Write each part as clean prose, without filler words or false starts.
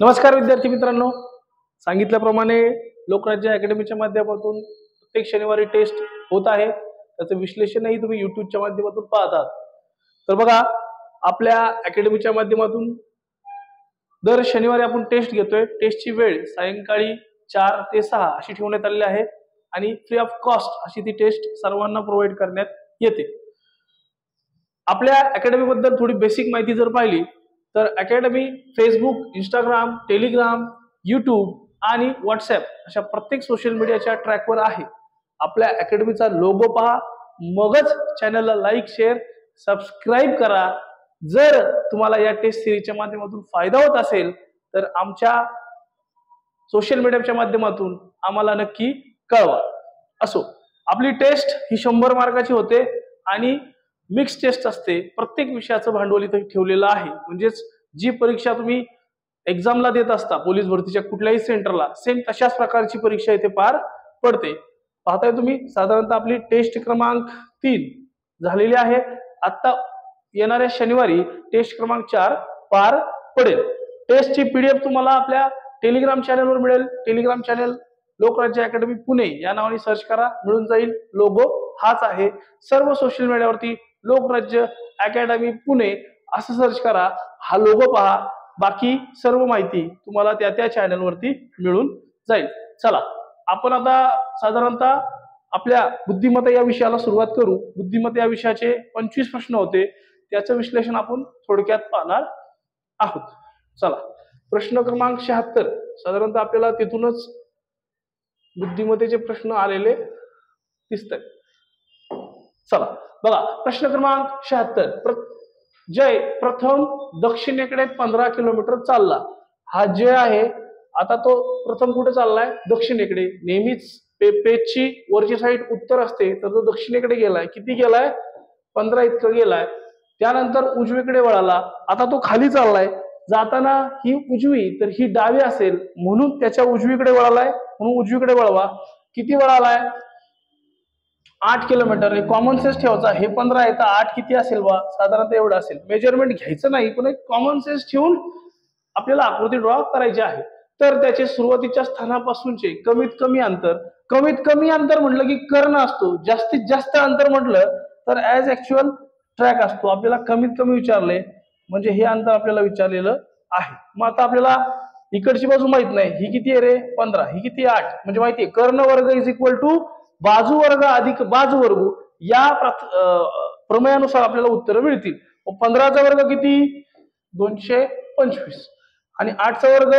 नमस्कार विद्यार्थी मित्रांनो, सांगितल्याप्रमाणे लोकराज्य अकॅडमीच्या माध्यमातून प्रत्येक शनिवारी टेस्ट होत आहे. त्याचं विश्लेषणही तुम्ही युट्यूबच्या माध्यमातून पाहत आहात. तर बघा, आपल्या अकॅडमीच्या माध्यमातून दर शनिवारी आपण टेस्ट घेतोय. टेस्टची वेळ सायंकाळी 4 ते 6 अशी ठेवण्यात आलेली आहे आणि फ्री ऑफ कॉस्ट अशी ती टेस्ट सर्वांना प्रोव्हाइड करण्यात येते. आपल्या अकॅडमी बद्दल थोडी बेसिक माहिती जर पाहिली तर academy Facebook, Instagram, Telegram, YouTube आणि व्हॉट्सअप अशा प्रत्येक सोशल मीडियाच्या ट्रॅकवर आहे. आपल्या अकॅडमीचा लोगो पहा, मगच चॅनलला लाईक, शेअर, सबस्क्राईब करा. जर तुम्हाला या टेस्ट सिरीजच्या माध्यमातून फायदा होत असेल तर आमच्या सोशल मीडियाच्या माध्यमातून आम्हाला नक्की कळवा. असो, आपली टेस्ट ही 100 मार्काची होते आणि मिक्स टेस्ट असते. प्रत्येक विषयाचं भांडवल इथे ठेवलेलं आहे. म्हणजेच जी परीक्षा तुम्ही एक्झामला देत असता पोलीस भरतीच्या कुठल्याही सेंटरला, सेम तशाच प्रकारची परीक्षा इथे पार पडते. पाहताय तुम्ही, साधारणतः आपली टेस्ट क्रमांक 3 झालेली आहे. आता येणाऱ्या शनिवारी टेस्ट क्रमांक 4 पार पडेल. टेस्टची पीडीएफ तुम्हाला आपल्या टेलिग्राम चॅनलवर मिळेल. Telegram channel Lokrajya academy Pune या नावाने सर्च करा, मिळून जाईल. लोगो हाच आहे. सर्व सोशल मीडियावरती लोकराज्य अकॅडमी पुणे असं सर्च करा, हा लोगो पहा. बाकी सर्व माहिती तुम्हाला त्या चॅनलवरती मिळून जाईल. चला, आपण आता साधारणतः आपल्या बुद्धिमत्ता या विषयाला सुरुवात करू. बुद्धिमत्ता या विषयाचे 25 प्रश्न होते, त्याचं विश्लेषण आपण थोडक्यात पाहणार आहोत. चला, प्रश्न क्रमांक 76 साधारणतः आपल्याला तिथूनच बुद्धिमत्तेचे प्रश्न आलेले दिसतात. चला बघा, प्रश्न क्रमांक 76. जय प्रथम दक्षिणेकडे 15 किलोमीटर चालला. हा जय आहे, आता तो प्रथम कुठे चाललाय? दक्षिणेकडे. नेहमीच पेजची वरची साईड उत्तर असते, तर तो दक्षिणेकडे गेलाय. किती गेलाय? 15 इतकं गेलाय. त्यानंतर उजवीकडे वळाला, आता तो खाली चाललाय. जाताना ही उजवी तर ही डावी असेल, म्हणून त्याच्या उजवीकडे वळालाय, म्हणून उजवीकडे वळवा. किती वळालाय? 8 किलोमीटर. कॉमन सेन्स ठेवायचा. हे 15 आहे तर 8 किती असेल बा? साधारणतः एवढं असेल. मेजरमेंट घ्यायचं नाही, पण एक कॉमन सेन्स ठेवून आपल्याला आकृती ड्रॉ करायची आहे. तर त्याचे सुरुवातीच्या स्थानापासूनचे कमीत कमी अंतर, कमीत कमी अंतर म्हटलं की कर्ण असतो, जास्तीत जास्त अंतर म्हटलं तर ऍज ऍक्च्युअल ट्रॅक असतो. आपल्याला कमीत कमी विचारले म्हणजे हे अंतर आपल्याला विचारलेलं आहे. मग आता आपल्याला इकडची बाजू माहित नाही, ही किती आहे रे? 15. ही किती? 8. म्हणजे माहितीये कर्ण वर्ग इज इक्वल टू बाजू वर्ग अधिक बाजू वर्ग. या प्रमेयानुसार आपल्याला उत्तर मिळतील. 15चा वर्ग किती? 225 आणि 8चा वर्ग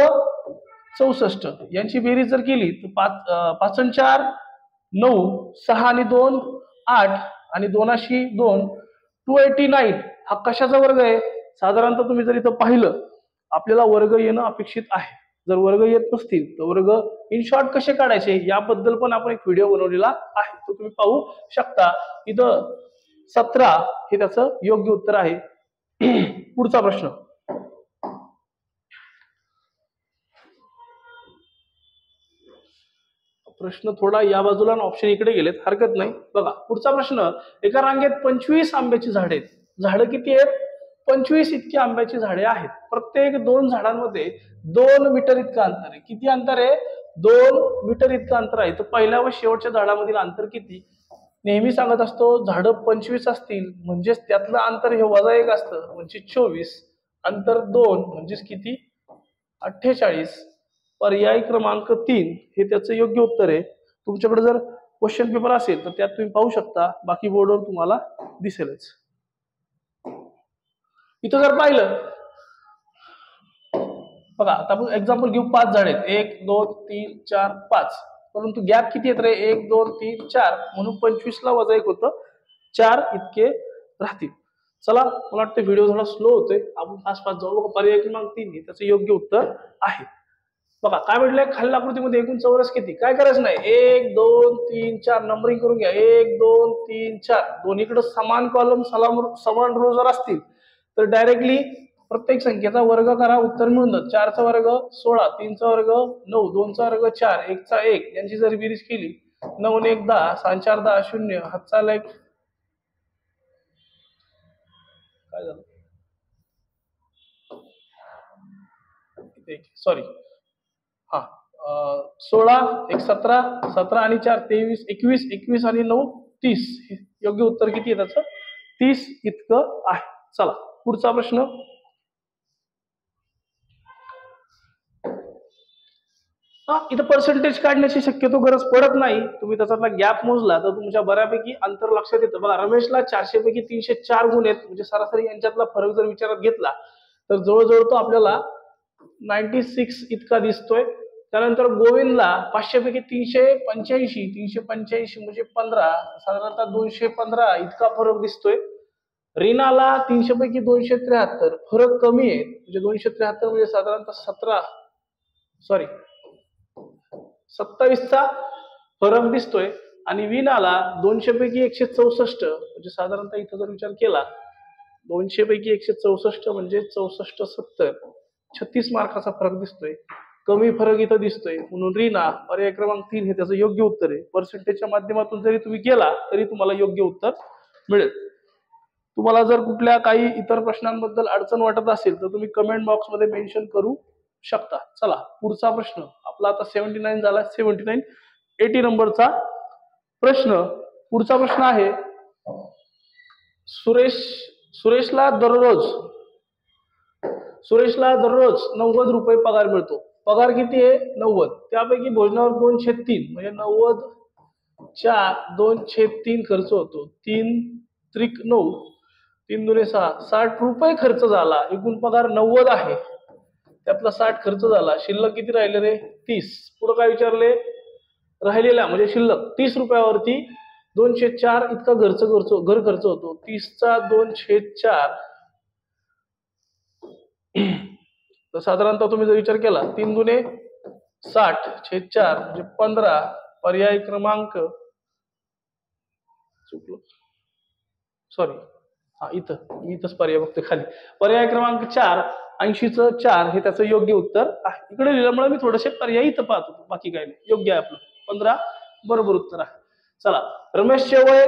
64. यांची बेरीज जर केली तर 5 आणि 4 9, 6 आणि 2 8 आणि 2 289. हा कशाचा वर्ग आहे? साधारणतः तुम्ही जर इथं पाहिलं, आपल्याला वर्ग येणं अपेक्षित आहे. जर वर्ग येत नसतील तर वर्ग इन शॉर्ट कसे काढायचे याबद्दल पण आपण एक व्हिडिओ बनवलेला आहे, तो तुम्ही पाहू शकता. इथं 17 हे त्याचं योग्य उत्तर आहे. पुढचा प्रश्न. प्रश्न थोडा या बाजूला ऑप्शन इकडे गेलेत, हरकत नाही. बघा पुढचा प्रश्न. एका रांगेत 25 आंब्याची झाडे आहेत. झाडं किती आहेत? 25 इतकी आंब्याची झाडे आहेत. प्रत्येक 2 झाडांमध्ये 2 मीटर इतकं अंतर आहे. किती अंतर आहे? 2 मीटर इतकं अंतर आहे. तर पहिल्या व शेवटच्या झाडामधील अंतर किती? नेहमी सांगत असतो, झाडं 25 असतील म्हणजेच त्यातलं अंतर हे -1 असतं, म्हणजे 24. अंतर 2 म्हणजेच किती? 48. पर्याय क्रमांक 3 हे त्याचं योग्य उत्तर आहे. तुमच्याकडे जर क्वेश्चन पेपर असेल तर त्यात तुम्ही पाहू शकता, बाकी बोर्डवर तुम्हाला दिसेलच. इथं जर पाहिलं बघा, आता आपण एक्झाम्पल घेऊ. 5 झाड आहेत, 1 2 3 4 5. परंतु गॅप किती येत रे? 1 2 3 4, म्हणून 25 ला -1 होतं, 4 इतके राहतील. चला, मला वाटतं व्हिडिओ थोडा स्लो होतोय, आपण फास्ट जाऊ. पर्याय क्रमांक 3 हे त्याचं योग्य उत्तर आहे. बघा काय म्हटलंय खालील आकृतीमध्ये एकूण चौरस किती? काय करायचं नाही, 1 2 3 4 नंबरिंग करून घ्या. 1 2 3 4. दोन्हीकडे समान कॉलम समान रो जर असतील तर डायरेक्टली प्रत्येक संख्येचा वर्ग करा, उत्तर मिळून जातं. 4 चा वर्ग 16, 3 चा वर्ग 9, 2 चा वर्ग 4, 1 चा 1. यांची जर बेरीज केली 9 आणि 1 10, 6 4 10 0. हातचा लेख काय झालं? सॉरी, हा 16 1 17, 17 आणि 4 23, 21, 21 आणि 9 30. योग्य उत्तर किती आहे त्याचं? 30 इतकं आहे. चला पुढचा प्रश्न. इथं पर्सेंटेज काढण्याची शक्यतो गरज पडत नाही. तुम्ही त्याच्यातला गॅप मोजला तर तुमच्या बऱ्यापैकी अंतर लक्षात येतं. बघा, रमेशला 400 पैकी 304 गुण आहेत, म्हणजे सरासरी यांच्यातला फरक जर विचारात घेतला तर जवळजवळ तो आपल्याला 96 इतका दिसतोय. त्यानंतर गोविंदला 500 पैकी 385 म्हणजे 15, साधारणतः 215 इतका फरक दिसतोय. रीनाला 300 पैकी 273, फरक कमी आहे, म्हणजे 273 म्हणजे साधारणतः 27चा फरक दिसतोय. आणि विनाला 200 पैकी 164, म्हणजे साधारणतः इथं जर विचार केला 200 पैकी 164 म्हणजे 64 70, 36 मार्काचा फरक दिसतोय. कमी फरक इथं दिसतोय, म्हणून रीना पर्याय क्रमांक 3 हे त्याचं योग्य उत्तर आहे. पर्सेंटेजच्या माध्यमातून जरी तुम्ही केला तरी तुम्हाला योग्य उत्तर मिळेल. तुम्हाला जर कुठल्या काही इतर प्रश्नांबद्दल अडचण वाटत असेल तर तुम्ही कमेंट बॉक्स मध्ये मेन्शन करू शकता. चला पुढचा प्रश्न आपला आता 79 झाला. 79 80 नंबरचा प्रश्न. पुढचा प्रश्न आहे, सुरेशला दररोज 90 रुपये पगार मिळतो. पगार किती आहे? 90. त्यापैकी भोजनावर 2/3 म्हणजे 90च्या 2/3 खर्च होतो. 3 त्रिक 9, 3 दुने 6, 60 रुपये खर्च झाला. एकूण पगार 90 आहे, त्यातला 60 खर्च झाला. शिल्लक किती राहिले रे? 30. पुढे काय विचारले? राहिलेला म्हणजे शिल्लक 30 रुपयावरती 2/4 इतका घर खर्च होतो. 30चा 2/4 तर साधारणतः तुम्ही जर विचार केला 3 दुने 60/4 म्हणजे 15. पर्याय क्रमांक इथंच पर्याय बघते खाली. पर्याय क्रमांक 4, 80चं 4 हे त्याचं योग्य उत्तर आहे. इकडे लिहिल्यामुळे मी थोडेसे पर्याय इथं पाहतो, बाकी काय नाही. योग्य आहे आपलं 15 बरोबर उत्तर आहे. चला, रमेशचे वय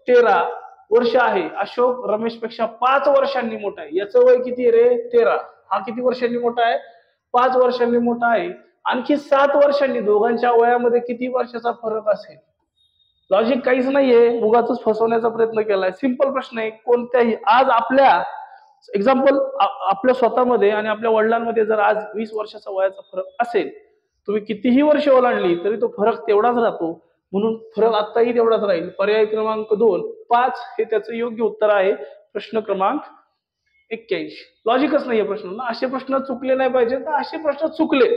13 वर्ष आहे. अशोक रमेशपेक्षा 5 वर्षांनी मोठा आहे. याचं वय किती रे? 13. हा किती वर्षांनी मोठा आहे? 5 वर्षांनी मोठा आहे. आणखी 7 वर्षांनी दोघांच्या वयामध्ये किती वर्षाचा फरक असेल? लॉजिक काहीच नाहीये, उगाच फसवण्याचा प्रयत्न केलाय. सिंपल प्रश्न आहे. कोणत्याही आज आपल्या एक्झाम्पल आपल्या स्वतःमध्ये आणि आपल्या वडिलांमध्ये जर आज 20 वर्षाचा वयाचा फरक असेल, तुम्ही कितीही वर्ष ओलांडली तरी तो फरक तेवढाच राहतो. म्हणून फरक आताही तेवढाच राहील. पर्याय क्रमांक 2, 5 हे त्याचं योग्य उत्तर आहे. प्रश्न क्रमांक 81. लॉजिकच नाहीये प्रश्न. असे प्रश्न चुकले नाही पाहिजे. तर असे प्रश्न चुकले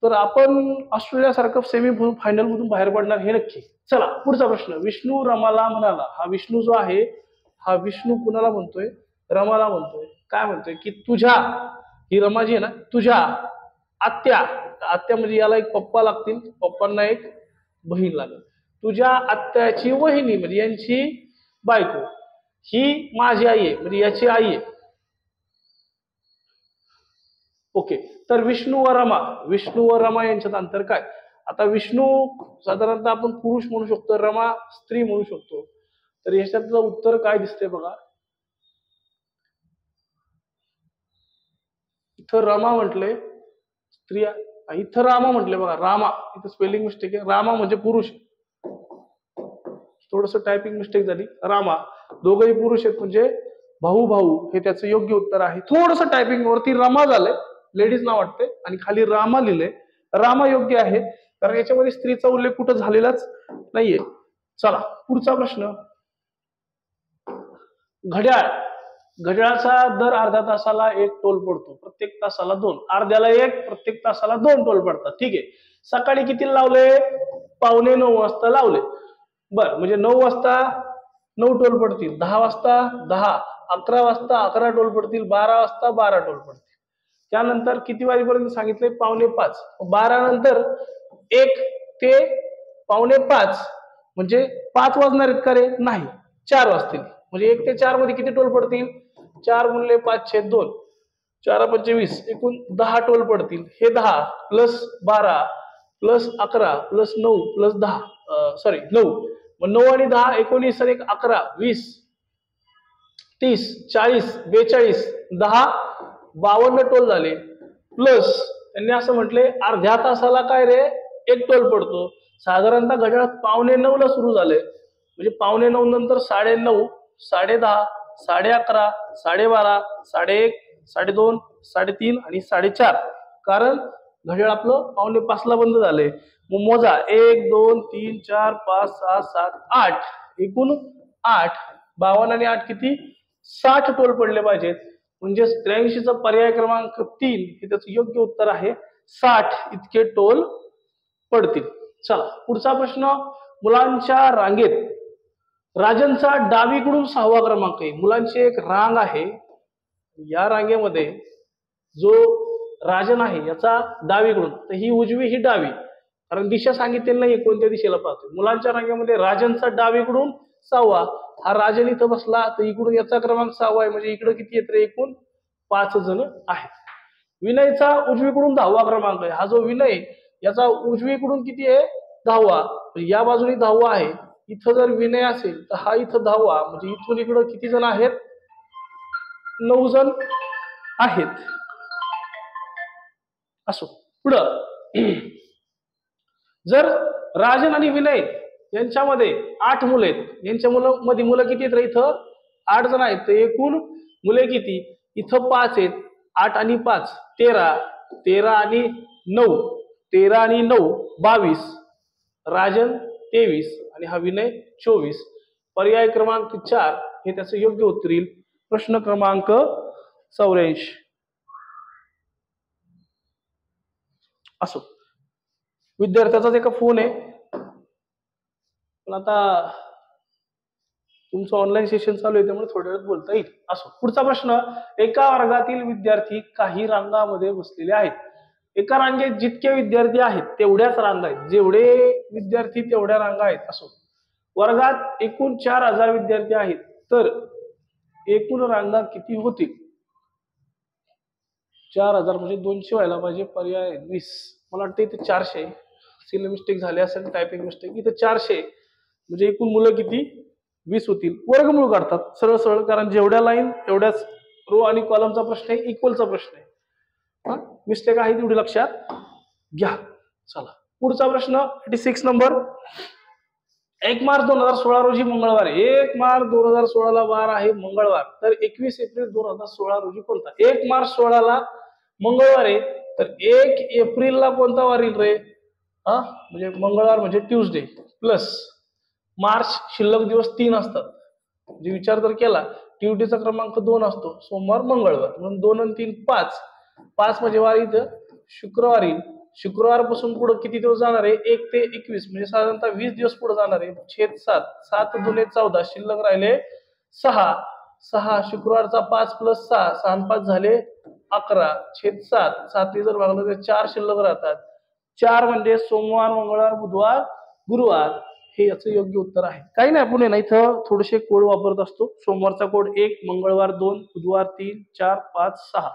तर आपण ऑस्ट्रेलियासारखं सेमी फायनल मधून बाहेर पडणार हे नक्की. चला पुढचा प्रश्न. विष्णू रमाला म्हणाला. हा विष्णू जो आहे, हा विष्णू कुणाला म्हणतोय? रमाला म्हणतोय. काय म्हणतोय की तुझ्या, ही रमा जी आहे ना, तुझ्या आत्या म्हणजे याला एक पप्पा लागतील, पप्पांना एक बहीण लागेल. तुझ्या आत्याची वहिनी म्हणजे यांची बायको ही माझी आई आहे, म्हणजे याची आई आहे. ओके, तर विष्णू व रमा यांच्यात अंतर काय? आता विष्णू साधारणतः आपण पुरुष म्हणू शकतो, रमा स्त्री म्हणू शकतो. तर याच्यातलं उत्तर काय दिसतंय बघा. इथं रमा म्हटले स्त्रिया, इथं रामा म्हटले बघा. रामा इथं स्पेलिंग मिस्टेक आहे. रामा म्हणजे पुरुष, थोडस टायपिंग मिस्टेक झाली. रामा, दोघंही पुरुष आहेत म्हणजे भाऊ हे त्याचं योग्य उत्तर आहे. थोडस टायपिंग वरती रमा झालंय, लेडीज नाव वाटते, आणि खाली रामा लिहिलंय. रामा योग्य आहे कारण याच्यामध्ये स्त्रीचा उल्लेख कुठं झालेलाच नाहीये. चला पुढचा प्रश्न. घड्याळाचा दर अर्ध्या तासाला 1 टोल पडतो, प्रत्येक तासाला 2. अर्ध्याला 1, प्रत्येक तासाला 2 टोल पडतात. ठीक आहे. सकाळी किती लावले? 8:45 वाजता लावले. बर, म्हणजे 9 वाजता 9 टोल पडतील, 10 वाजता 10, 11 वाजता 11 टोल पडतील, 12 वाजता 12 टोल पडतील. त्यानंतर किती वाजेपर्यंत सांगितले? 4:45. 12 नंतर 1 ते 4:45 म्हणजे 5 वाजणार आहेत का रे? नाही, 4 वाजतील. म्हणजे 1 ते 4 मध्ये किती टोल पडतील? 4 गुणिले 5/2, 4 × 20, एकूण 10 टोल पडतील. हे 10 प्लस 12 प्लस 11 प्लस 9 प्लस 10 9. मग 9 आणि 10 19 आणि 11 20 30 40 42 10 52 टोल झाले, प्लस त्यांनी असं म्हटले अर्ध्या तासाला काय रे 1 टोल पडतो. साधारणतः घड्याळ 8:45 सुरू झाले, म्हणजे 8:45 नंतर 9:30, 10:30, 11:30, 12:30, 1:30, 2:30, 3:30 आणि 4:30. कारण घड्याळ आपलं 4:45 बंद झाले. मग मोजा 1 2 3 4 5 6 7 8, एकूण 8. 52 आणि 8 किती? 60 टोल पडले पाहिजेत. म्हणजे 83चा पर्याय क्रमांक 3 हे त्याचं योग्य उत्तर आहे. 60 इतके टोल पडतील. चला पुढचा प्रश्न. मुलांच्या रांगेत राजनचा डावीकडून 6वा क्रमांक आहे. मुलांची एक रांग आहे, या रांगेमध्ये जो राजन आहे याचा डावीकडून, तर ही उजवी ही डावी, कारण दिशा सांगितलेली नाही कोणत्या दिशेला पाहतोय. मुलांच्या रांगेमध्ये राजनचा डावीकडून 6वा, हा राजन इथं बसला तर इकडून याचा क्रमांक 6वा आहे, म्हणजे इकडे किती येत रे? एकूण 5 जण आहेत. विनयचा उजवीकडून 10वा क्रमांक आहे. हा जो विनय याचा उजवीकडून किती आहे? 10वा. या बाजूने 10वा आहे. इथं जर विनय असेल तर हा इथं 10वा, म्हणजे इथून इकडं किती जण आहेत? 9 जण आहेत. असो पुढं. जर राजन आणि विनय यांच्यामध्ये 8 मुलं आहेत, यांच्या मध्ये मुलं किती आहेत रे? इथं 8 जण आहेत, तर एकूण मुले किती? इथं 5 आहेत. 8 आणि 5 13, 13 आणि 9 13 आणि 9 22, राजन 23 आणि हा विनय 24. पर्याय क्रमांक 4 हे त्याचं योग्य उत्तर येईल. प्रश्न क्रमांक 84. असो, विद्यार्थ्याचाच एका फोन आहे, पण आता तुमचं ऑनलाईन सेशन चालू आहे त्यामुळे थोड्या वेळात बोलता येईल. असो पुढचा प्रश्न. एका वर्गातील विद्यार्थी काही रांगामध्ये बसलेले आहेत. एका रांगेत जितके विद्यार्थी आहेत तेवढ्याच रांगा आहेत. जेवढे विद्यार्थी तेवढ्या रांगा आहेत. असो, वर्गात एकूण 4000 विद्यार्थी आहेत, तर एकूण रांगा किती होतील? 4000 म्हणजे 200 व्हायला पाहिजे. पर्याय 20. मला वाटतं इथे 400 सिल मिस्टेक झाली असेल, टायपिंग मिस्टेक. इथे 400 म्हणजे एकूण मुलं किती? 20 होतील. वर्गमूळ काढतात सरळ सरळ, कारण जेवढ्या लाईन तेवढ्याच रो आणि कॉलमचा प्रश्न आहे, इक्वलचा प्रश्न आहे. मिस्टेक आहे तेवढी लक्षात घ्या. चला पुढचा प्रश्न 86 नंबर. 1 मार्च 2016 रोजी मंगळवार आहे. 1 मार्च 2016 ला वार आहे मंगळवार, तर 21 एप्रिल 2016 रोजी कोणता? 1 मार्च 16 ला मंगळवार आहे, तर 1 एप्रिलला कोणता वार येईल रे? म्हणजे मंगळवार म्हणजे ट्यूजडे, प्लस मार्च शिल्लक दिवस 3 असतात. म्हणजे विचार जर केला, ट्यूजडेचा क्रमांक 2 असतो, सोमवार मंगळवार, म्हणून 2 आणि 3 5. 5 म्हणजे वार इथं शुक्रवार येईल. शुक्रवार पासून पुढे किती दिवस जाणार आहे? 1 ते 21, म्हणजे साधारणतः 20 दिवस पुढे जाणार आहे. छेद 7, 7 दुने 14, शिल्लक राहिले 6. 6 शुक्रवारचा 5 प्लस 6, 6 आणि 5 झाले 11, छेद 7. 7 जर भागलं तर 4 शिल्लक राहतात. 4 म्हणजे सोमवार, मंगळवार, बुधवार, गुरुवार. हे याचं योग्य उत्तर आहे. काही नाही, आपण इथं थोडेसे कोड वापरत असतो. सोमवारचा कोड 1, मंगळवार 2, बुधवार 3, 4, 5, 6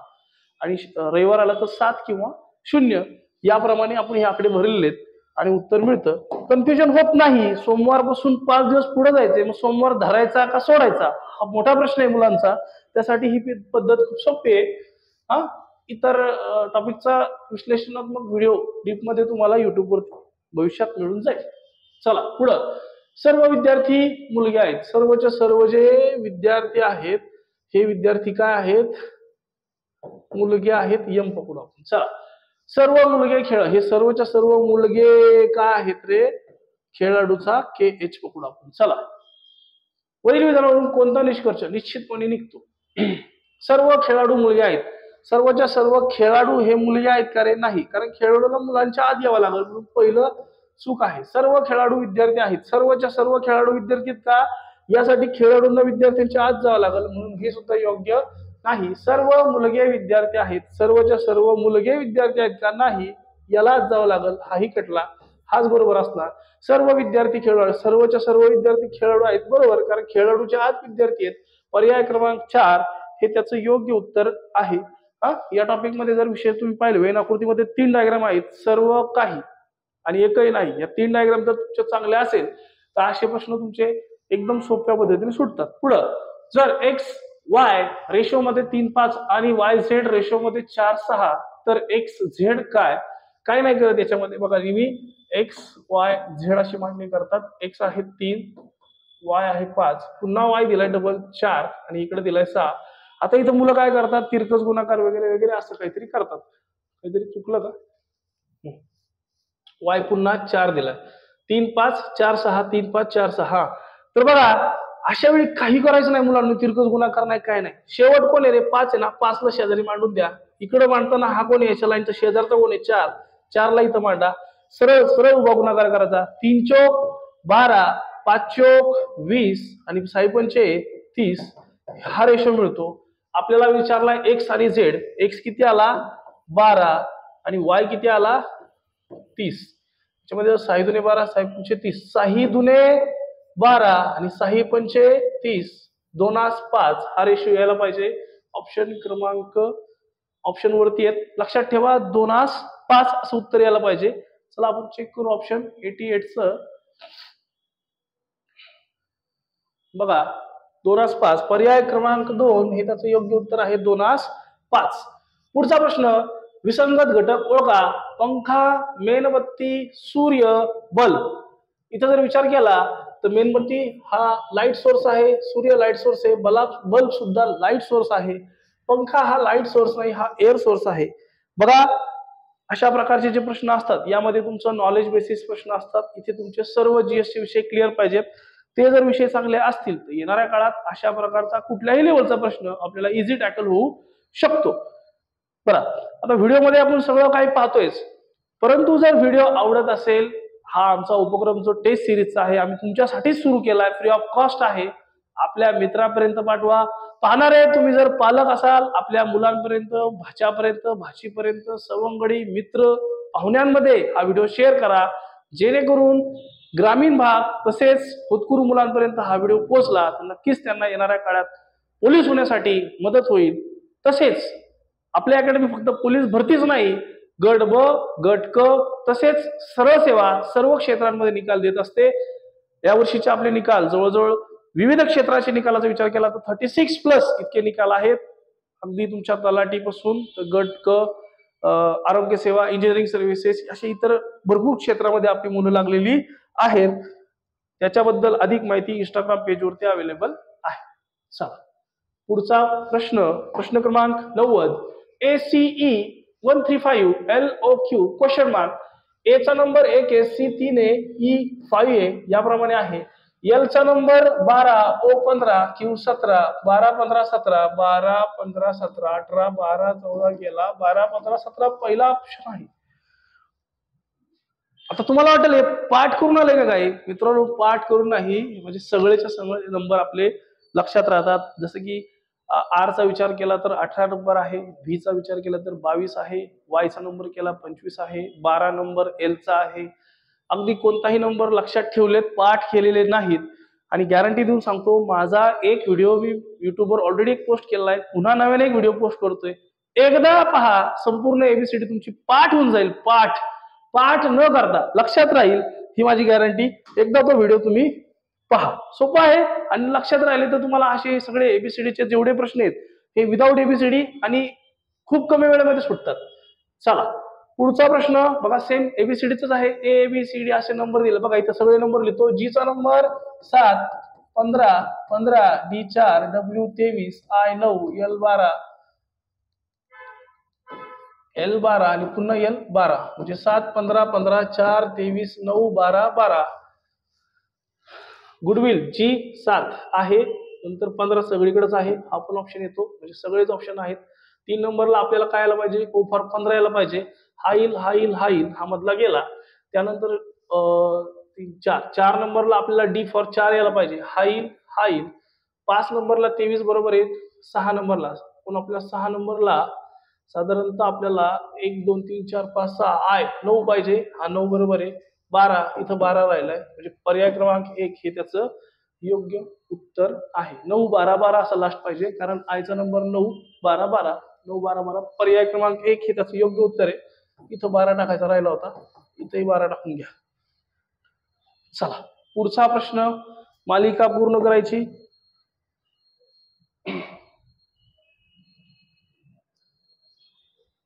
आणि रविवार आला तर 7 किंवा 0. याप्रमाणे आपण हे आकडे भरलेले आहेत आणि उत्तर मिळतं. कन्फ्युजन होत नाही. सोमवार पासून 5 दिवस पुढे जायचे, मग सोमवार धरायचा का सोडायचा हा मोठा प्रश्न आहे मुलांचा. त्यासाठी ही पद्धत खूप सोपी आहे. इतर टॉपिकचा विश्लेषणात्मक व्हिडिओ डीप मध्ये तुम्हाला युट्यूबवरती भविष्यात मिळून जाईल. चला पुढं. सर्व विद्यार्थी मुलगे आहेत. सर्वच्या सर्व जे विद्यार्थी आहेत हे विद्यार्थी काय आहेत? मुलगे आहेत. यम पकडू आपण. चला, सर्व मुलगे खेळ. हे सर्वच्या सर्व मुलगे काय आहेत रे? खेळाडूचा KH पकडू आपण. चला, वरील विधानावरून कोणता निष्कर्ष निश्चितपणे निघतो? सर्व खेळाडू मुलगे आहेत. सर्वच्या सर्व खेळाडू हे मुलगे आहेत का रे? नाही, कारण खेळाडूला मुलांच्या आत यावं लागेल, म्हणून पहिलं चूक आहे. सर्व खेळाडू विद्यार्थी आहेत. सर्वच्या सर्व खेळाडू विद्यार्थी का? यासाठी खेळाडूंना विद्यार्थ्यांच्या आत जावं लागेल, म्हणून हे सुद्धा योग्य नाही. सर्व मुलगे विद्यार्थी आहेत. सर्वच्या सर्व मुलगे विद्यार्थी आहेत का? नाही, याला आत जावं लागेल. हाही कटला, हाच बरोबर असणार. सर्व विद्यार्थी खेळाडू. सर्वच्या सर्व विद्यार्थी खेळाडू आहेत, बरोबर, कारण खेळाडूच्या आत विद्यार्थी आहेत. पर्याय क्रमांक 4 हे त्याचं योग्य उत्तर आहे. या टॉपिक मध्ये जर विषय तुम्ही पाहिले, वेन आकृतीमध्ये 3 डायग्राम आहेत. सर्व काही आणि एकही नाही. या 3 डायग्राम जर तुमचे चांगले असेल तर असे प्रश्न तुमचे एकदम सोप्या पद्धतीने सुटतात. पुढं, जर x वाय रेशो मध्ये 3-5 आणि वाय झेड रेशो मध्ये 4-6, तर एक्स झेड काय नाही करत याच्यामध्ये बघा, नेहमी एक्स वाय झेड अशी मांडणी करतात. एक्स आहे 3, वाय आहे 5, पुन्हा वाय दिलाय डबल 4 आणि इकडे दिलाय 6. आता इथं मुलं काय करतात, तिरकस गुणाकार वगैरे वगैरे असं काहीतरी करतात. काहीतरी चुकलं का? वाय पुन्हा 4 दिलाय, 3-5 4-6, 3-5 4-6. तर बघा अशा वेळी काही करायचं नाही मुलांनी, तिरकस गुणाकार नाही काय नाही. शेवट कोण आहे रे? 5 आहे ना, 5 ला शेजारी मांडून द्या. इकडे मांडताना हा कोण आहे, याच्या लाईनचा शेजारचा कोण आहे? 4, 4 ला इथं मांडा. सरळ सरळ उभा गुणाकार करायचा. 3 चोक 12, 5 चोक 20 आणि 6 पंचे 30. हा रेशो मिळतो. आपल्याला विचारलाय एक्स आणि झेड. एक्स किती आला? 12 आणि वाय किती आला? 30. त्याच्यामध्ये 6 दुने 12, 6 पंचे 30, 6 दुने 12 आणि 6 पंचे 30, 2-5 हा रेशो यायला पाहिजे. ऑप्शन क्रमांक ऑप्शन वरती आहेत, लक्षात ठेवा. 2-5 असं उत्तर यायला पाहिजे. चला आपण चेक करू ऑप्शन 88 च. बघा 2-5 पर्याय क्रमांक 2 हे त्याचं योग्य उत्तर आहे. 2-5. पुढचा प्रश्न, विसंगत घटक ओळखा. पंखा, मेणबत्ती, सूर्य, बल्ब. इथं जर विचार केला तर मेणबत्ती हा लाईट सोर्स आहे, सूर्य लाईट सोर्स आहे, बल्ब सुद्धा लाईट सोर्स आहे. पंखा हा लाईट सोर्स नाही, हा एअर सोर्स आहे. बघा अशा प्रकारचे जे प्रश्न असतात यामध्ये तुमचं नॉलेज बेसिस प्रश्न असतात. इथे तुमचे सर्व जीएसचे विषय क्लिअर पाहिजेत. ते जर विषय चांगले असतील तर येणाऱ्या काळात अशा प्रकारचा कुठल्याही लेवलचा प्रश्न आपल्याला इझी टॅकल होऊ शकतो. बरं, आता व्हिडिओमध्ये आपण सगळं काही पाहतोय, परंतु जर व्हिडिओ आवडत असेल, हा आमचा उपक्रम जो टेस्ट सिरीजचा आहे आम्ही तुमच्यासाठीच सुरू केलाय, फ्री ऑफ कॉस्ट आहे. आपल्या मित्रापर्यंत पाठवा. पाहणारे तुम्ही जर पालक असाल, आपल्या मुलांपर्यंत, भाच्यापर्यंत, भाचीपर्यंत, सवंगडी, मित्र, पाहुण्यांमध्ये हा व्हिडिओ शेअर करा, जेणेकरून ग्रामीण भाग तसेच होतकरू मुलांपर्यंत हा व्हिडिओ पोहोचला तर नक्कीच त्यांना येणाऱ्या काळात पोलीस होण्यासाठी मदत होईल. तसेच आपल्या अकॅडमी फक्त पोलीस भरतीच नाही, गट ब, गट क तसेच सरळ सेवा सर्व क्षेत्रांमध्ये निकाल देत असते. या वर्षीचे आपले निकाल जवळजवळ विविध क्षेत्राच्या निकालाचा विचार केला तर 36+ इतके निकाल आहेत. अगदी तुमच्या तलाठीपासून गट क, आरोग्य सेवा, इंजिनिअरिंग सर्व्हिसेस अशा इतर भरपूर क्षेत्रामध्ये आपली मुलं लागलेली आहेत. त्याच्याबद्दल अधिक माहिती इंस्टाग्राम पेजवरती अवेलेबल आहे. चला पुढचा प्रश्न, प्रश्न क्रमांक 90. ACE 135 LOQ question mark. A चा नंबर 1 आहे, सी 3 आहे, ई 5 आहे, याप्रमाणे आहे. एल चा नंबर 12, ओ 15, क्यू 17, 12 15 17, 12 15 17, 18 12 14 गेला, 12 15 17 पहिला ऑप्शन आहे. आता तुम्हाला वाटेल हे पाठ करून आले का काय? मित्रांनो पाठ करून नाही, म्हणजे सगळेच्या सगळे नंबर आपले लक्षात राहतात. जसं की आर चा विचार केला तर 18 नंबर आहे, व्ही चा विचार केला तर 22 आहे, वाय चा नंबर केला 25 आहे, 12 नंबर एल चा आहे. अगदी कोणताही नंबर लक्षात ठेवलेत, पाठ केलेले नाहीत. आणि गॅरंटी देऊन सांगतो, माझा एक व्हिडिओ मी युट्यूबवर ऑलरेडी एक पोस्ट केला आहे, पुन्हा नव्याने एक व्हिडिओ पोस्ट करतोय. एकदा पहा, संपूर्ण एबीसीडी तुमची पाठ होऊन जाईल. पाठ न करता लक्षात राहील ही माझी गॅरंटी. एकदा तो व्हिडिओ तुम्ही पहा, सोपा आहे आणि लक्षात राहिले तर तुम्हाला असे सगळे एबीसीडीचे जेवढे प्रश्न आहेत हे विदाऊट एबीसीडी आणि खूप कमी वेळेमध्ये सुटतात. चला पुढचा प्रश्न बघा, सेम एबीसीडीच आहे. ए बी सी डी असे नंबर दिले बघा, इथे सगळे नंबर लिहितो. जी चा number 7, 15 15, D 4, W 23, I 9, L 12, L 12 आणि पुन्हा एल 12, म्हणजे 7 15 15 4 23 9 12 12. गुडविल जी 7 आहे, नंतर 15 सगळीकडेच आहे, हा पण ऑप्शन येतो, म्हणजे सगळेच ऑप्शन आहेत. 3 नंबरला आपल्याला काय यायला पाहिजे? ओ फॉर 15 यायला पाहिजे. हा येईल हा मधला गेला. त्यानंतर 4 नंबरला आपल्याला डी फॉर 4 यायला पाहिजे. हा येईल. 5 नंबरला 23 बरोबर आहे. 6 नंबरला पण आपल्याला 6 नंबरला साधारणतः आपल्याला 1 2 3 4 5 6 आय 9 पाहिजे. हा 9 बरोबर आहे. 12 इथं 12 राहिलाय, म्हणजे पर्याय क्रमांक 1 हे त्याचं योग्य उत्तर आहे. 9 12 12 असा लास्ट पाहिजे, कारण आयचा नंबर 9 12 12, 9 12 12 पर्याय क्रमांक 1 हे त्याचं योग्य उत्तर आहे. इथं 12 टाकायचा राहिला होता, इथंही 12 टाकून घ्या. चला पुढचा प्रश्न, मालिका पूर्ण करायची.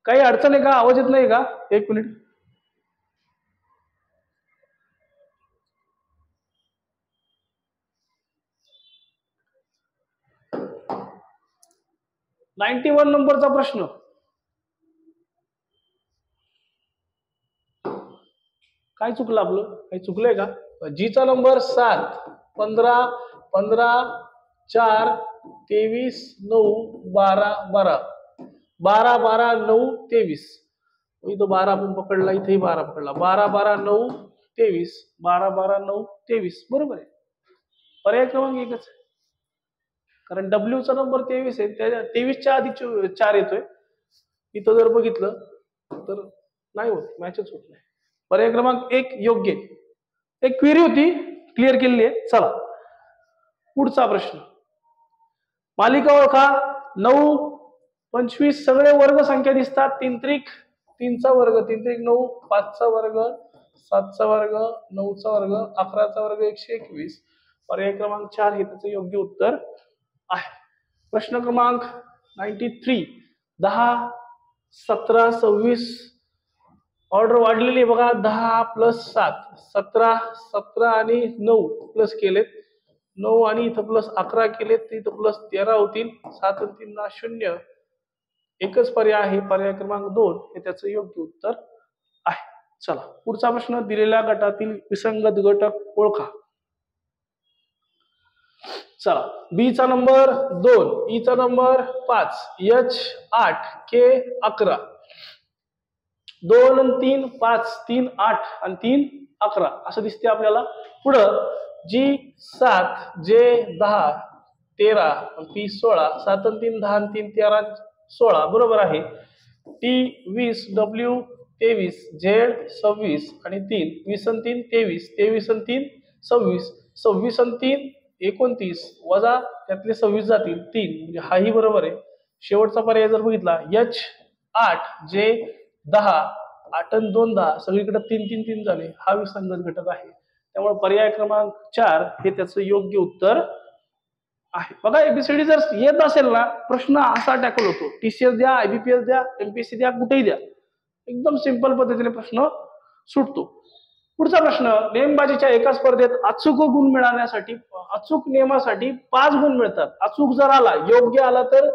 काही अडचण आहे का? आवाज येत नाही का? एक मिनिट. नाईन्टी 91 नंबरचा प्रश्न. काय चुकलं आपलं? काही चुकलंय का? जीचा नंबर 7, 15, 15, 4, 23, 9, 12, 12, 12, 12, 9, 23. इथं 12 आपण पकडला, इथेही 12 पकडला. 12, 12, 9, 23, 12, 12, 9, 23. बरोबर आहे. पर्याय क्रमांक एकच आहे. कारण डब्ल्यू चा नंबर 23 आहे, त्या 23च्या आधी 4 येतोय. इथं जर बघितलं तर नाही होत, मॅचच होत नाही. पर्याय क्रमांक 1 योग्य. एक क्वेरी होती, क्लिअर केलेली आहे. चला पुढचा प्रश्न. मालिका ओळखा. 9, 25 सगळे वर्ग संख्या दिसतात. 3 त्रिक 3चा वर्ग, 3 त्रिक 9, 5चा वर्ग, 7चा वर्ग, 9चा वर्ग, 11चा वर्ग, 121. पर्याय क्रमांक 4 हे त्याचं योग्य उत्तर आहे. प्रश्न क्रमांक 93. 10, 17, 26 ऑर्डर वाढलेली आहे बघा. 10 + 7 17, 17 आणि 9 प्लस केलेत. 9 आणि इथं प्लस 11 केलेत, इथं प्लस 13 होतील. 7 आणि 3 0. एकच पर्याय आहे, पर्याय क्रमांक 2 हे त्याचं योग्य उत्तर आहे. चला पुढचा प्रश्न. दिलेल्या गटातील विसंगत घटक ओळखा. चला. बी चा नंबर 2, ई चा नंबर 5, एच 8, के 11. 2 आणि 3, 5, 3, 8 आणि 3, 11 असं दिसते आपल्याला. पुढं जी 7, जे 10, 13, पी 16, 7 आणि 3 10 आणि 3 13 16 बरोबर आहे. टी 20, डब्ल्यू 23, झेड 26 आणि 3 20 आणि 3 23, 23 आणि 3 26, 26 आणि 3 29 वजा त्यातले 26 जातील 3, म्हणजे हाही बरोबर आहे. शेवटचा पर्याय जर बघितला एच 8, जे 10, 8 आणि 2 10 सगळीकडे 3 3 3 झाले. हा विसंगत घटक आहे. त्यामुळे पर्याय क्रमांक 4 हे त्याचं योग्य उत्तर आहे. बघा एबीसीडी जर येत असेल ना, प्रश्न असा टॅकल होतो. टीसीएस द्या, आयबीपीएस द्या, एमपीएससी द्या, कुठेही द्या, एकदम सिंपल पद्धतीने प्रश्न सुटतो. पुढचा प्रश्न. नेमबाजीच्या एका स्पर्धेत अचूक गुण मिळवण्यासाठी, अचूक नियमासाठी 5 गुण मिळतात. अचूक जर आला, योग्य आला तर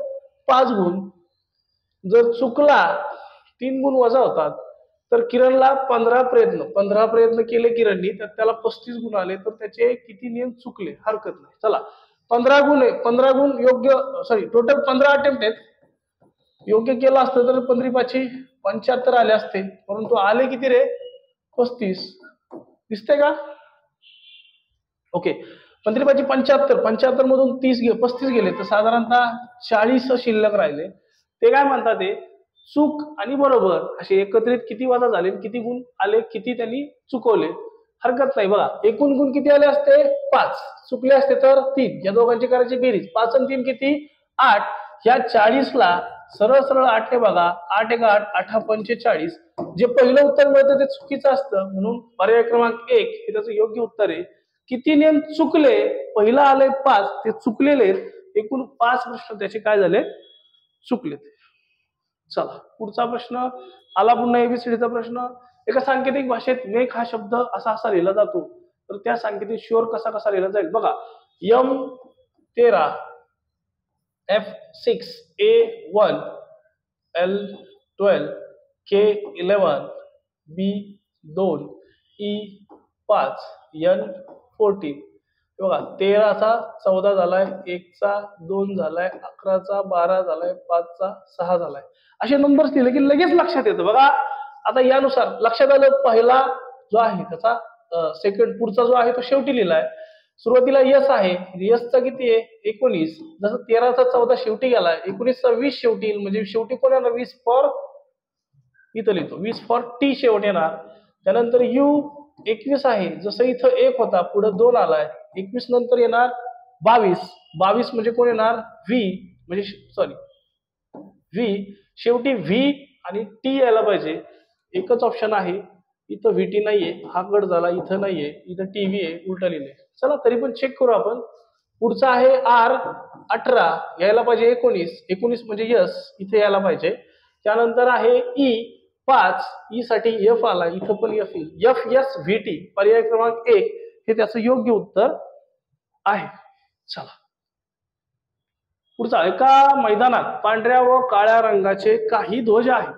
5 गुण, जर चुकला 3 गुण वजा होतात. तर किरणला 15 प्रयत्न केले किरणनी, तर त्याला 35 गुण आले, तर त्याचे किती नियम चुकले? हरकत नाही. चला 15 गुण आहे, 15 गुण योग्य, सॉरी टोटल 15 अटेम्प्ट आहेत. योग्य केलं असतं तर 15 × 5 = 75 आले असते, परंतु आले किती रे? 35. दिसते का? ओके. 15 × 5 = 75. 75 मधून 35 गेले, तर साधारणतः 40 शिल्लक राहिले. ते काय म्हणतात? ते चूक आणि बरोबर असे एकत्रित किती वजा झाले, किती गुण आले, किती त्यांनी चुकवले. हरकत नाही. बघा एकूण गुण किती आले असते? 5. चुकले असते तर 3. या दोघांची करायची बेरीज. 5 आणि 3 किती? 8. ह्या 40ला सरळ सरळ 8 ने बघा. 8 × 8 = 8 × 45. जे पहिलं उत्तर मिळतं ते चुकीचं असतं, म्हणून पर्याय क्रमांक 1 हे त्याचं योग्य उत्तर आहे. किती नियम चुकले? पहिला आले 5, ते चुकलेले. एकूण 5 प्रश्न त्याचे काय झाले? चुकले. चला पुढचा प्रश्न आला पुन्हा एबीसीडीचा प्रश्न. एका सांकेतिक भाषेत मेघ हा शब्द असा लिहिला जातो, तर त्या सांकेतिक शुअर कसा लिहिला जाईल? बघा M13, F6, A1, L12, K11, B2, E5, N14. बघा 13 चा 14 झालाय, 1 चा 2 झालाय, 11 चा 12 झालाय, 5 चा 6 झालाय. असे नंबर्स लिहिले की लगेच लक्षात येतं. बघा आता यानुसार लक्षात आलं. पहिला जो आहे त्याचा सेकंड, पुढचा जो आहे तो शेवटी लिहिलाय. सुरुवातीला यस आहे, यस चा किती आहे? 19. जसं 13 चा 14 शेवटी गेलाय, 19 चा 20 शेवटी येईल, म्हणजे शेवटी कोण येणार? 20 फॉर, इथं लिहितो 20 फॉर टी शेवट येणार. त्यानंतर यू 21 आहे, जसं इथं 1 होता, पुढे 2 आलाय, 21 नंतर येणार 22. 22 म्हणजे कोण येणार? व्ही, म्हणजे सॉरी व्ही, शेवटी व्ही आणि टी यायला पाहिजे. एकच ऑप्शन आहे, इथं व्हीटी नाहीये, हा गट झाला, इथं नाहीये, इथं टीव्ही आहे, उलट लिहिले. चला तरी पण चेक करू आपण. पुढचा आहे आर 18, यायला पाहिजे 19. 19 म्हणजे यस, इथे यायला पाहिजे. त्यानंतर आहे ई 5, ई साठी एफ आला, इथं पण एफ येईल, FSVT पर्याय क्रमांक 1 हे त्याचं योग्य उत्तर आहे. चला पुढचा, एका मैदानात पांढऱ्या व काळ्या रंगाचे काही ध्वज आहेत.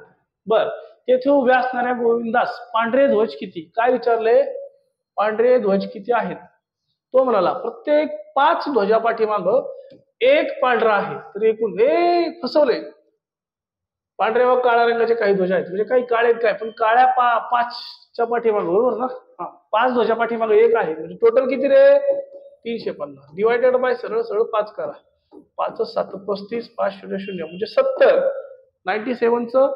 बर, तेथे उभ्या असणाऱ्या गोविंदास पांढरे ध्वज किती? काय विचारले? पांढरे ध्वज किती आहेत? तो म्हणाला प्रत्येक 5 ध्वजा पाठीमाग एक पांढरा आहे. तर एकूण हे फसवले. पांढऱ्या व काळ्या रंगाचे काही ध्वज आहेत म्हणजे काही काळे काय, पण काळ्या 5च्या पाठीमाग, बरोबर ना? 5 ध्वजा पाठीमाग एक आहे म्हणजे टोटल किती रे? 350 डिवायडेड बाय सरळ सरळ 5 करा. 5 7 35, 5 0 0 म्हणजे 70. 97चं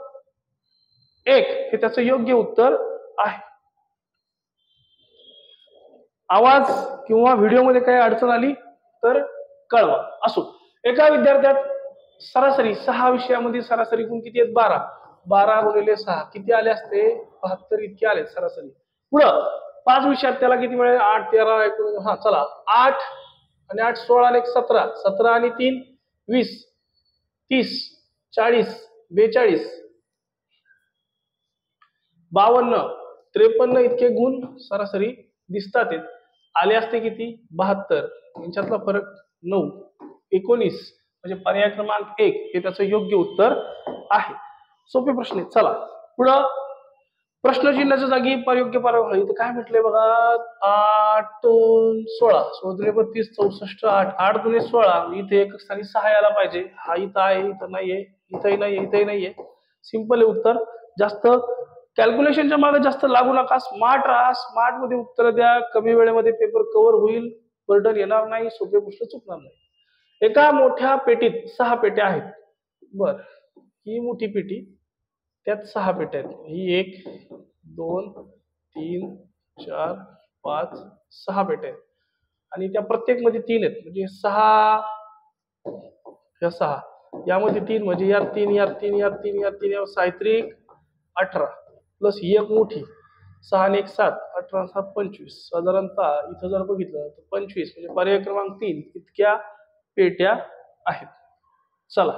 1 हे त्याचं योग्य उत्तर आहे. आवाज किंवा व्हिडिओमध्ये काही अडचण आली तर कळवा. असो, एका विद्यार्थ्यात सरासरी 6 विषयामध्ये सरासरी गुण किती आहेत? 12. 12 गुणिले 6 किती आले असते? 72 इतके आले सरासरी. पुढं 5 विषयात त्याला किती मिळेल? 8 13 19, चला 8 आणि 8 16 आणि 17, 17 आणि 3 20, 30 40 42 52 53 इतके गुण सरासरी दिसतात. आले असते किती? 72. यांच्यातला फरक 9 19 म्हणजे पर्याय क्रमांक 1 हे त्याचं योग्य उत्तर आहे. सोपे प्रश्न आहेत. चला पुढं, प्रश्नचिन्हाच्या जागी परयोग्य पर्याय इथे काय म्हटलंय बघा? 8 16 16 32 64 8 8 दुने 16, इथे एक स्थानी 6 यायला पाहिजे. हा इथं आहे, इथं नाहीये, इथंही नाहीये, इथंही नाहीये. सिंपल आहे उत्तर. जास्त कॅल्क्युलेशनच्या मागे जास्त लागू नका. स्मार्ट राहा, स्मार्ट मध्ये उत्तर द्या. कमी वेळेमध्ये पेपर कव्हर होईल, बर्डन येणार नाही, सोपे प्रश्न चुकणार नाही. एका मोठ्या पेटीत 6 पेट्या आहेत. बर, ही मोठी पेटी, त्यात 6 पेट्या आहेत. ही 1 2 3 4 5 6 पेट्या आहेत आणि त्या प्रत्येक मध्ये 3 आहेत म्हणजे 6 या 6 यामध्ये 3 म्हणजे यात 3 यात 3 यात 3 यात 3 साहित्रिक 18 प्लस ही एक मोठी 6 आणि 1 7 18 7 25 साधारणतः इथं जर बघितलं तर 25 म्हणजे पर्याय क्रमांक 3 इतक्या पेट्या आहेत. चला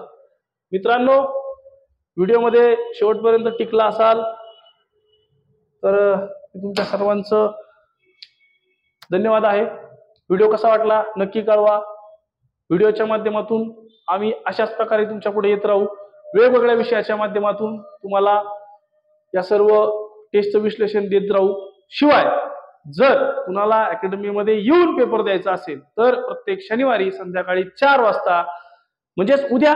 मित्रांनो, व्हिडिओमध्ये शेवटपर्यंत टिकला असाल तर तुमच्या सर्वांचं धन्यवाद आहे. व्हिडिओ कसा वाटला नक्की कळवा. व्हिडिओच्या माध्यमातून आम्ही अशाच प्रकारे तुमच्या पुढे येत राहू. वेगवेगळ्या विषयाच्या माध्यमातून तुम्हाला या सर्व टेस्टचं विश्लेषण देत राहू. शिवाय जर कुणाला अकॅडमीमध्ये येऊन पेपर द्यायचा असेल तर प्रत्येक शनिवारी संध्याकाळी 4 वाजता म्हणजेच उद्या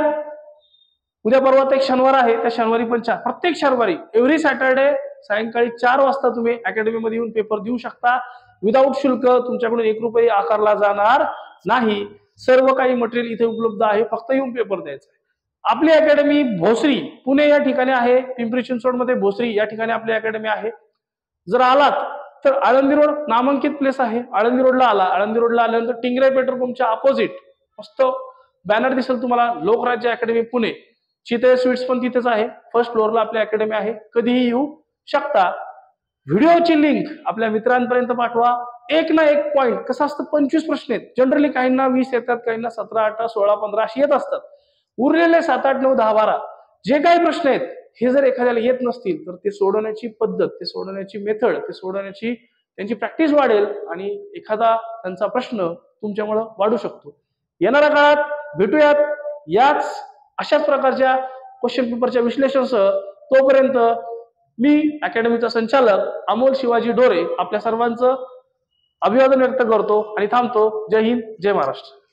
परवा एक शनिवार आहे, त्या शनिवारी पण 4, प्रत्येक शनिवारी एव्हरी सॅटरडे सायंकाळी 4 वाजता तुम्ही अकॅडमीमध्ये येऊन पेपर देऊ शकता. विदाऊट शुल्क, तुमच्याकडून 1 रुपये आकारला जाणार नाही. सर्व काही मटेरियल इथे उपलब्ध आहे, फक्त येऊन पेपर द्यायचा आहे. आपली अकॅडमी भोसरी पुणे या ठिकाणी आहे. पिंपरी चिंचवडमध्ये भोसरी या ठिकाणी आपली अकॅडमी आहे. जर आलात तर आळंदी रोड नामांकित प्लेस आहे. आळंदी रोडला आला, आळंदी रोडला आल्यानंतर टिंगरे पेट्रोल पंपच्या अपोजिट मस्त बॅनर दिसेल तुम्हाला, लोकराज्य अकॅडमी पुणे. चितळे स्वीट्स पण तिथेच आहे. फर्स्ट फ्लोअरला आपली अकॅडमी आहे, कधीही येऊ शकता. व्हिडिओची लिंक आपल्या मित्रांपर्यंत पाठवा. एक ना एक पॉइंट कसं असतं, 25 प्रश्न आहेत. जनरली काहींना 20 येतात, काहींना 17 18 16 15 अशी येत असतात. उरलेले 7 8 9 10 12 जे काही प्रश्न आहेत हे जर एखाद्याला येत नसतील तर ते सोडवण्याची पद्धत, ते सोडवण्याची मेथड, ते सोडवण्याची त्यांची प्रॅक्टिस वाढेल आणि एखादा त्यांचा प्रश्न तुमच्यामुळे वाढू शकतो. येणाऱ्या काळात भेटूयात याच अशाच प्रकारच्या क्वेश्चन पेपरच्या विश्लेषणासह. तोपर्यंत मी अकॅडमीचा संचालक अमोल शिवाजी डोरे आपल्या सर्वांचं अभिवादन व्यक्त करतो आणि थांबतो. जय हिंद, जय महाराष्ट्र.